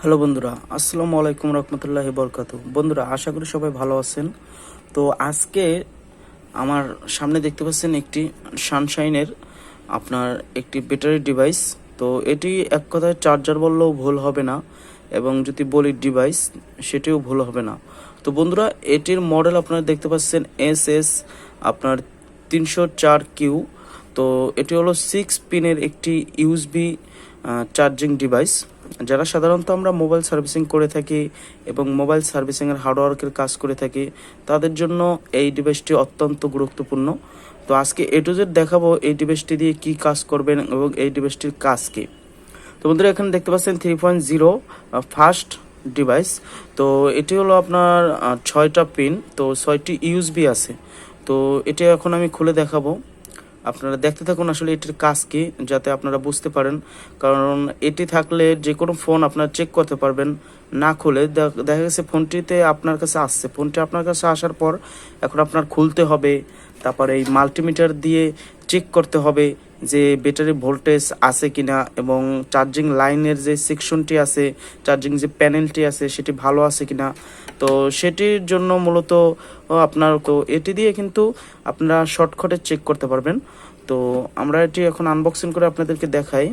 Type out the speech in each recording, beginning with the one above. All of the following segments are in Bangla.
হ্যালো বন্ধুরা, আসসালামু আলাইকুম রহমতুল্লাহি বরকাতু। বন্ধুরা, আশা করি সবাই ভালো আছেন। তো আজকে আমার সামনে দেখতে পাচ্ছেন একটি সানশাইনের আপনার একটি ব্যাটারি ডিভাইস। তো এটি এক কথায় চার্জার বললেও ভুল হবে না, এবং যদি বলি ডিভাইস সেটিও ভুল হবে না। তো বন্ধুরা, এটির মডেল আপনারা দেখতে পাচ্ছেন আপনার 304Q। তো এটি হলো 6 পিনের একটি ইউএসবি চার্জিং ডিভাইস। যারা সাধারণত আমরা মোবাইল সার্ভিসিং করে থাকি এবং মোবাইল সার্ভিসিংয়ের হার্ডওয়ার্কের কাজ করে থাকি, তাদের জন্য এই ডিভাইসটি অত্যন্ত গুরুত্বপূর্ণ। তো আজকে এ টু জেড দেখাবো এই ডিভাইসটি দিয়ে কি কাজ করবেন এবং এই ডিভাইসটির কাজ কি। তো বন্ধুরা, এখানে দেখতে পাচ্ছেন 3.0 ফাস্ট ডিভাইস। তো এটি হলো আপনার 6টা পিন, তো 6টি ইউএসবি আছে। তো এটি এখন আমি খুলে দেখাবো, আপনারা দেখতে থাকুন আসলে এটির কাজ কি, যাতে আপনারা বুঝতে পারেন। কারণ এটি থাকলে যে কোনো ফোন আপনারা চেক করতে পারবেন। না খুলে দেখা গেছে ফোনটিতে আপনার কাছে আসছে, ফোনটি আপনার কাছে আসার পর এখন আপনার খুলতে হবে, তারপরে এই মাল্টিমিটার দিয়ে চেক করতে হবে যে ব্যাটারি ভোল্টেজ আছে কিনা, এবং চার্জিং লাইনের যে সেকশনটি আছে, চার্জিং যে প্যানেলটি আছে সেটি ভালো আছে কিনা। তো সেটির জন্য মূলত আপনার তো এটি দিয়ে কিন্তু আপনারা শর্টকাটে চেক করতে পারবেন। তো আমরা এটি এখন আনবক্সিং করে আপনাদেরকে দেখাই।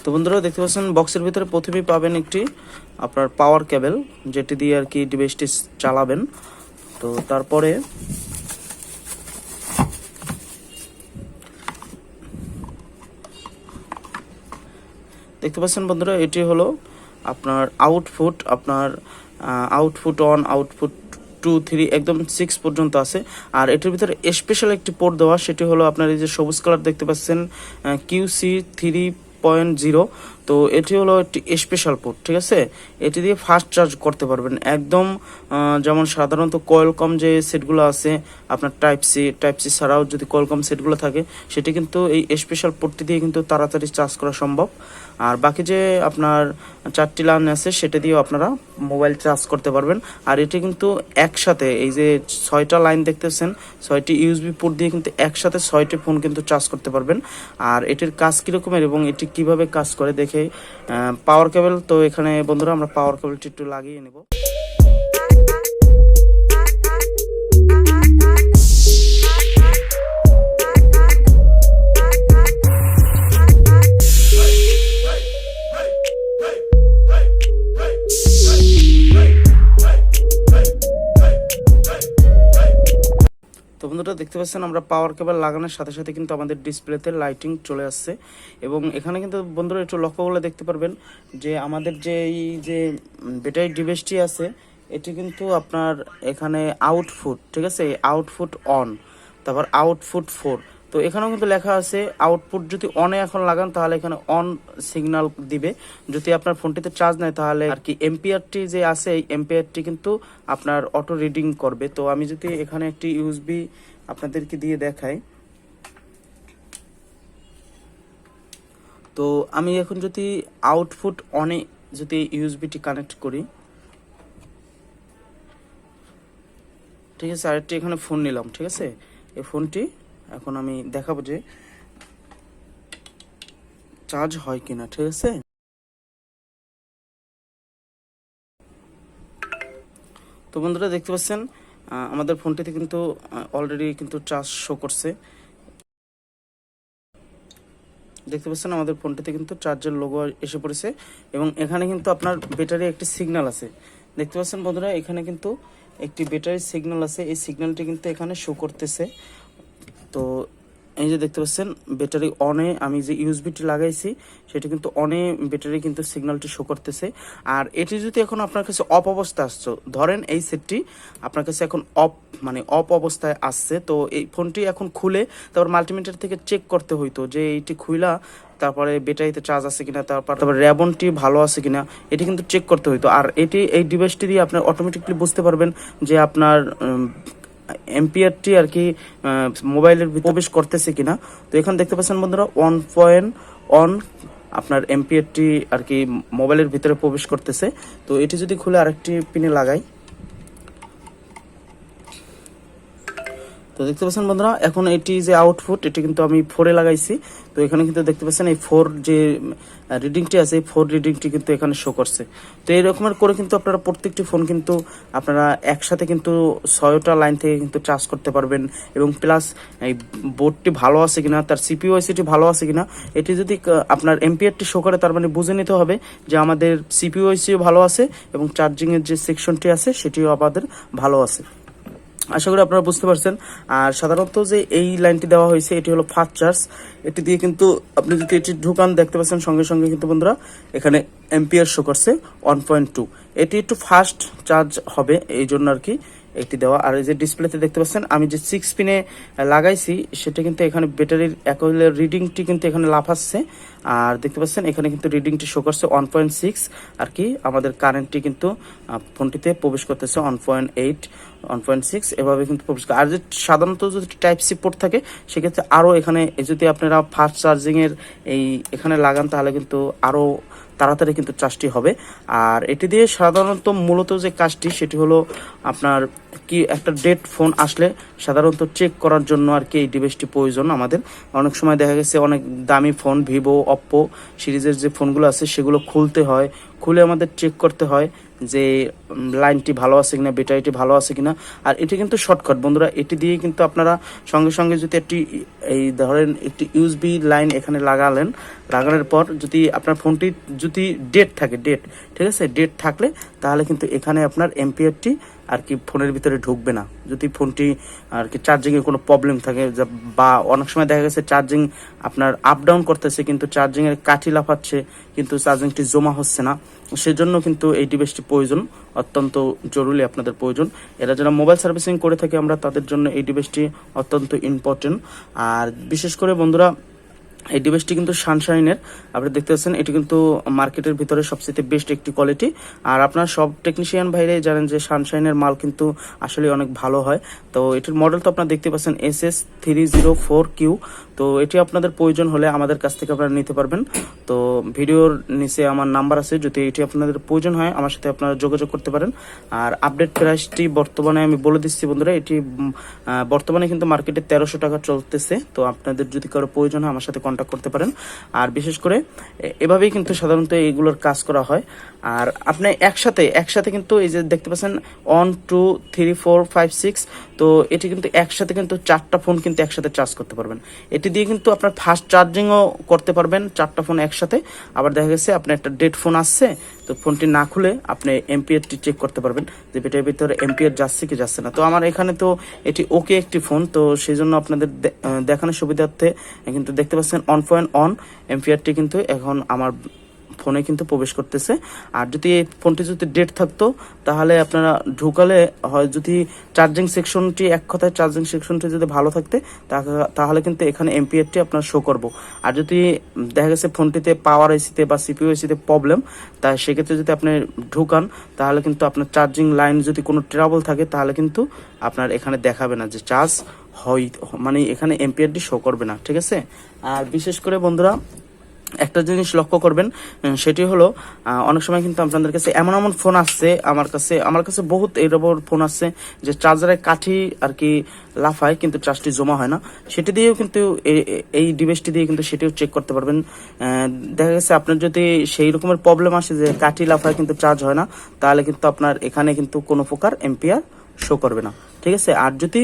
তো বন্ধুরা, দেখতে পাচ্ছেন বক্সের ভিতরে প্রথমেই পাবেন একটি আপনার পাওয়ার কেবল, যেটি দিয়ে আর কি ডিভাইসটি চালাবেন। তো তারপরে দেখতে পাচ্ছেন বন্ধুরা, এটি হলো আপনার আউটপুট 1, আউটপুট 2, 3 একদম 6 পর্যন্ত আছে। আর এটির ভিতরে স্পেশাল একটি পোর্ট দেওয়া, সেটি হলো আপনার এই যে সবুজ কালার দেখতে পাচ্ছেন QC3.0। তো এটি হলো একটি স্পেশাল পোর্ট, ঠিক আছে। এটি দিয়ে ফাস্ট চার্জ করতে পারবেন একদম, যেমন সাধারণত কোয়ালকম যে সেটগুলো আছে আপনার টাইপ সি ছাড়াও যদি কোয়ালকম সেটগুলো থাকে, সেটি কিন্তু এই স্পেশাল পোর্টটি দিয়ে কিন্তু তাড়াতাড়ি চার্জ করা সম্ভব। আর বাকি যে আপনার 4টি লাইন আছে সেটা দিয়েও আপনারা মোবাইল চার্জ করতে পারবেন। আর এটি কিন্তু একসাথে এই যে 6টা লাইন দেখতেছেন, 6টি ইউএসবি পোর্ট দিয়ে কিন্তু একসাথে 6টি ফোন কিন্তু চার্জ করতে পারবেন। আর এটির কাজ কীরকমের এবং এটি কিভাবে কাজ করে দেখে পাওয়ার কেবল। তো এখানে বন্ধুরা আমরা পাওয়ার কেবলটি একটু লাগিয়ে নেব। তো বন্ধুরা, দেখতে পাচ্ছেন আমরা পাওয়ার কেবল লাগানোর সাথে সাথে কিন্তু আমাদের ডিসপ্লেতে লাইটিং চলে আসছে। এবং এখানে কিন্তু বন্ধুরা একটু লক্ষ্য করলে দেখতে পারবেন যে আমাদের যে এই যে ব্যাটারি ডিভাইসটি আছে, এটি কিন্তু আপনার এখানে আউটপুট, ঠিক আছে, আউটপুট অন, তারপর আউটপুট 4। তো এখানেও কিন্তু লেখা আছে আউটপুট যদি অনে এখন লাগান তাহলে এখানে অন সিগন্যাল দিবে। যদি আপনার ফোনটিতে চার্জ নেয় তাহলে আর কি এম্পিয়ারটি যে আছে এই এম্পিয়ারটি কিন্তু আপনার অটো রিডিং করবে। তো আমি যদি এখানে একটি ইউএসবি আপনাদেরকে দিয়ে দেখাই, তো আমি এখন যদি আউটপুট অনে যদি ইউএসবিটি কানেক্ট করি, ঠিক আছে, আরেকটি এখানে ফোন নিলাম, ঠিক আছে। এই ফোনটি এখন আমি দেখাবো যে চার্জ হয় কিনা, ঠিক আছে। তো বন্ধুরা, দেখতে পাচ্ছেন আমাদের ফোনটিতে কিন্তু অলরেডি কিন্তু চার্জ শো করছে। দেখতে পাচ্ছেন আমাদের ফোনটিতে কিন্তু চার্জের লোগো এসে পড়েছে, এবং এখানে কিন্তু আপনার ব্যাটারি একটি সিগন্যাল আছে। দেখতে পাচ্ছেন বন্ধুরা, এখানে কিন্তু একটি ব্যাটারি সিগন্যাল আছে, এই সিগন্যালটি কিন্তু এখানে শো করতেছে। তো এই যে দেখতে পাচ্ছেন ব্যাটারি অনে আমি যে ইউএসবিটি লাগাইছি সেটা কিন্তু অনে ব্যাটারি কিন্তু সিগন্যালটি শো করতেছে। আর এটি যদি এখন আপনার কাছে অফ অবস্থায় আসছে, ধরেন এই সেটটি আপনার কাছে এখন অফ অবস্থায় আসছে, তো এই ফোনটি এখন খুলে তারপর মাল্টিমিটার থেকে চেক করতে হইতো যে এইটি খুইলা তারপরে ব্যাটারিতে চার্জ আছে কিনা, তারপর র্যাবনটি ভালো আছে কিনা, এটি কিন্তু চেক করতে হইতো। আর এই ডিভাইসটি দিয়ে আপনার অটোমেটিকলি বুঝতে পারবেন যে আপনার এম্পিয়ারটি আর কি মোবাইলের ভিতরে প্রবেশ করতেছে কিনা। তো এখানে দেখতে পাচ্ছেন বন্ধুরা 1.1 আপনার এম্পিয়ারটি আর কি মোবাইলের ভিতরে প্রবেশ করতেছে। তো এটি যদি খুলে আরেকটি পিনে লাগাই, তো দেখতে পাচ্ছেন বন্ধুরা, এখন এটি যে আউটপুট, এটি কিন্তু আমি 4-এ লাগাইছি। তো এখানে কিন্তু দেখতে পাচ্ছেন এই 4 যে রিডিংটি আছে, এই 4 রিডিংটি কিন্তু এখানে শো করছে। তো এই রকমের করে কিন্তু আপনারা প্রত্যেকটি ফোন কিন্তু আপনারা একসাথে কিন্তু 6টা লাইন থেকে কিন্তু চার্জ করতে পারবেন। এবং প্লাস এই বোর্ডটি ভালো আছে কিনা, তার সিপিইউ আইসিটি ভালো আছে কিনা, এটি যদি আপনার এম্পিয়ারটি শো করে, তার মানে বুঝে নিতে হবে যে আমাদের সিপিইউ আইসিও ভালো আছে এবং চার্জিংয়ের যে সেকশনটি আছে সেটিও আমাদের ভালো আছে। আশা করি আপনারা বুঝতে পারছেন। আর সাধারণত যে এই লাইনটি দেওয়া হয়েছে, এটি হলো ফাস্ট চার্জ। এটি দিয়ে কিন্তু আপনি যদি এটি ঢুকান, দেখতে পাচ্ছেন সঙ্গে সঙ্গে কিন্তু বন্ধুরা এখানে এম্পিয়ার শো করছে 1.2। এটি একটু ফাস্ট চার্জ হবে, এই জন্য আর কি একটি দেওয়া। আর এই যে ডিসপ্লেতে দেখতে পাচ্ছেন আমি যে 6 পিনে লাগাইছি, সেটা কিন্তু এখানে ব্যাটারির একলের রিডিংটি কিন্তু এখানে লাফাচ্ছে। আর দেখতে পাচ্ছেন এখানে কিন্তু রিডিংটি শো করছে 1.6 আর কি। আমাদের কারেন্টটি কিন্তু ফোনটিতে প্রবেশ করতেছে 1.8 1.6 এভাবে কিন্তু প্রবেশ করে। আর যে সাধারণত যদি টাইপ সি পোর্ট থাকে, সেক্ষেত্রে আরও এখানে যদি আপনারা ফাস্ট চার্জিংয়ের এই এখানে লাগান, তাহলে কিন্তু আরও তাড়াতাড়ি কিন্তু চার্জটি হবে। আর এটি দিয়ে সাধারণত মূলত যে কাজটি, সেটি হলো আপনার কি একটা ডেড ফোন আসলে সাধারণত চেক করার জন্য আর কি এই ডিভাইসটি প্রয়োজন আমাদের। অনেক সময় দেখা গেছে অনেক দামি ফোন, ভিভো, অপ্পো সিরিজের যে ফোনগুলো আছে, সেগুলো খুলতে হয়, খুলে আমাদের চেক করতে হয় যে লাইনটি ভালো আছে কিনা, ব্যাটারিটি ভালো আছে কিনা। আর এটি কিন্তু শর্টকাট বন্ধুরা, এটি দিয়ে কিন্তু আপনারা সঙ্গে সঙ্গে যদি একটি এই ধরেন একটি ইউএসবি লাইন এখানে লাগানোর পর যদি আপনার ফোনটি যদি ডেড থাকে, ঠিক আছে, ডেড থাকলে তাহলে কিন্তু এখানে আপনার এম্পিয়ারটি আর কি ফোনের ভিতরে ঢুকবে না। যদি ফোনটি আর কি চার্জিংয়ে কোনো প্রবলেম থাকে, বা অনেক সময় দেখা গেছে চার্জিং আপনার আপ ডাউন করতেছে, কিন্তু চার্জিংয়ের কাঠি লাফাচ্ছে, কিন্তু চার্জিংটি জমা হচ্ছে না, সেজন্য কিন্তু এই ডিভাইসটি প্রয়োজন, অত্যন্ত জরুরি আপনাদের প্রয়োজন। এরা যারা মোবাইল সার্ভিসিং করে থাকে, আমরা তাদের জন্য এই ডিভাইসটি অত্যন্ত ইম্পর্টেন্ট। আর বিশেষ করে বন্ধুরা, এই ডিভাইসটি কিন্তু সানশাইনের, আপনি দেখতে পাচ্ছেন এটি কিন্তু মার্কেটের ভিতরে সবচেয়ে বেস্ট একটি কোয়ালিটি। আর আপনার সব টেকনিশিয়ান ভাইরে জানেন যে সানশাইনের মাল কিন্তু আসলে অনেক ভালো হয়। তো এটির মডেল তো আপনারা দেখতে পাচ্ছেন SS304Q। তো এটি আপনাদের প্রয়োজন হলে আমাদের কাছ থেকে আপনারা নিতে পারবেন। তো ভিডিওর নিচে আমার নাম্বার আছে, যদি এটি আপনাদের প্রয়োজন হয় আমার সাথে আপনারা যোগাযোগ করতে পারেন। আর আপডেট প্রাইসটি বর্তমানে আমি বলে দিচ্ছি বন্ধুরা, এটি বর্তমানে কিন্তু মার্কেটে 1300 টাকা চলতেছে। তো আপনাদের যদি কারো প্রয়োজন হয় আমার সাথে কন্ট্যাক্ট করতে পারেন। আর বিশেষ করে এভাবেই কিন্তু সাধারণত এইগুলোর কাজ করা হয়। আর আপনি একসাথে কিন্তু এই যে দেখতে পাচ্ছেন 1 2 3 4 5 6, তো এটি কিন্তু একসাথে কিন্তু 4টা ফোন কিন্তু একসাথে চার্জ করতে পারবেন। এটি দিয়ে কিন্তু আপনার ফাস্ট চার্জিংও করতে পারবেন 4টা ফোন একসাথে। আবার দেখা গেছে আপনার একটা ডেড ফোন আসছে, তো ফোনটি না খুলে আপনি এম্পিয়ারটি চেক করতে পারবেন যে এটার ভিতরে এম্পিয়ার যাচ্ছে কি যাচ্ছে না। তো আমার এখানে তো এটি ওকে একটি ফোন, তো সেই জন্য আপনাদের দেখানোর সুবিধার্থে কিন্তু দেখতে পাচ্ছেন 1.1 এম্পিয়ারটি কিন্তু এখন আমার ফোনে কিন্তু প্রবেশ করতেছে। আর যদি এই ফোনটি যদি ডেড থাকতো, তাহলে আপনারা ঢুকালে হয় যদি চার্জিং সেকশনটি, এক কথায় চার্জিং সেকশনটি যদি ভালো থাকতে, তাহলে কিন্তু এখানে এম্পিয়ারটি আপনার শো করব। আর যদি দেখা গেছে ফোনটিতে পাওয়ার আইসিতে বা সিপিইউ আইসিতে প্রবলেম, তাই সেক্ষেত্রে যদি আপনি ঢুকান, তাহলে কিন্তু আপনার চার্জিং লাইন যদি কোনো ট্রাবল থাকে, তাহলে কিন্তু আপনার এখানে দেখাবে না যে চার্জ হয়, মানে এখানে এম্পিয়ারটি শো করবে না, ঠিক আছে। আর বিশেষ করে বন্ধুরা একটা জিনিস লক্ষ্য করবেন, সেটি হলো অনেক সময় কিন্তু আপনাদের কাছে এমন ফোন আসছে, আমার কাছে বহুত এরকম ফোন আসছে যে চার্জারের কাঠি আর কি লাফায়, কিন্তু চার্জটি জমা হয় না। সেটি দিয়েও কিন্তু এই ডিভাইসটি দিয়ে কিন্তু সেটিও চেক করতে পারবেন। দেখা গেছে আপনার যদি সেই রকমের প্রবলেম আসে যে কাঠি লাফায় কিন্তু চার্জ হয় না, তাহলে কিন্তু আপনার এখানে কিন্তু কোনো প্রকার এম্পিয়ার শো করবে না, ঠিক আছে। আর যদি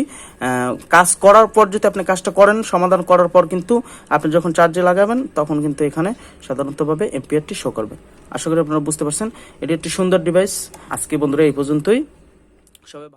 কাজ করার পর যদি আপনি কাজটা করেন, সমাধান করার পর কিন্তু আপনি যখন চার্জে লাগাবেন, তখন কিন্তু এখানে সাধারণতভাবে এম্পিয়ারটি শো করবে। আশা করি আপনারা বুঝতে পারছেন। এটি একটি সুন্দর ডিভাইস। আজকে বন্ধুরা এই পর্যন্তই, সবাই